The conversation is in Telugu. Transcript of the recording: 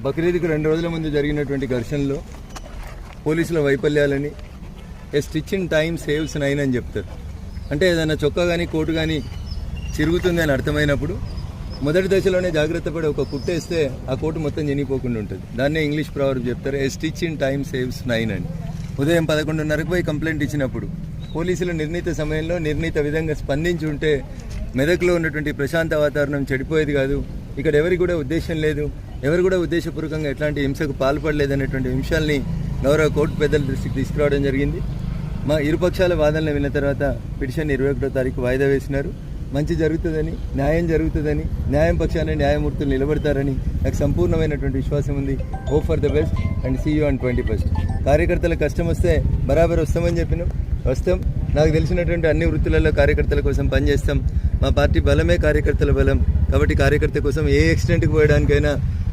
బక్రీద్కు 2 రోజుల ముందు జరిగినటువంటి ఘర్షణలో పోలీసుల వైఫల్యాలని ఏ స్టిచ్ ఇన్ టైమ్ సేవ్స్ 9 అని చెప్తారు. అంటే ఏదైనా చొక్కా కానీ కోటు కానీ చిరుగుతుంది అని అర్థమైనప్పుడు మొదటి దశలోనే జాగ్రత్త పడి ఒక కుట్టేస్తే ఆ కోటు మొత్తం చెనిపోకుండా ఉంటుంది. దాన్నే ఇంగ్లీష్ ప్రావర్బ్ చెప్తారు, ఏ స్టిచ్ ఇన్ టైమ్ సేవ్స్ 9 అని. ఉదయం 11:30కు పోయి కంప్లైంట్ ఇచ్చినప్పుడు పోలీసులు నిర్ణీత సమయంలో నిర్ణీత విధంగా స్పందించి ఉంటే మెదక్లో ఉన్నటువంటి ప్రశాంత వాతావరణం చెడిపోయేది కాదు. ఇక్కడ ఎవరికి కూడా ఉద్దేశం లేదు, ఎవరు కూడా ఉద్దేశపూర్వకంగా ఎట్లాంటి హింసకు పాల్పడలేదనేటువంటి విషయాల్ని గౌరవ కోర్టు పెద్దల దృష్టికి తీసుకురావడం జరిగింది. మా ఇరుపక్షాల వాదనలు విన్న తర్వాత పిటిషన్ 21వ తారీఖు వాయిదా వేసినారు. మంచి జరుగుతుందని, న్యాయం జరుగుతుందని, న్యాయం పక్షాన న్యాయమూర్తులు నిలబడతారని నాకు సంపూర్ణమైనటువంటి విశ్వాసం ఉంది. Hope for the best and see you on 21st. కార్యకర్తల కష్టం వస్తే బరాబర్ వస్తామని చెప్పినాం, వస్తాం. నాకు తెలిసినటువంటి అన్ని వృత్తులలో కార్యకర్తల కోసం పనిచేస్తాం. మా పార్టీ బలమే కార్యకర్తల బలం. కాబట్టి కార్యకర్త కోసం ఏ ఎక్స్టెంట్కి పోయడానికైనా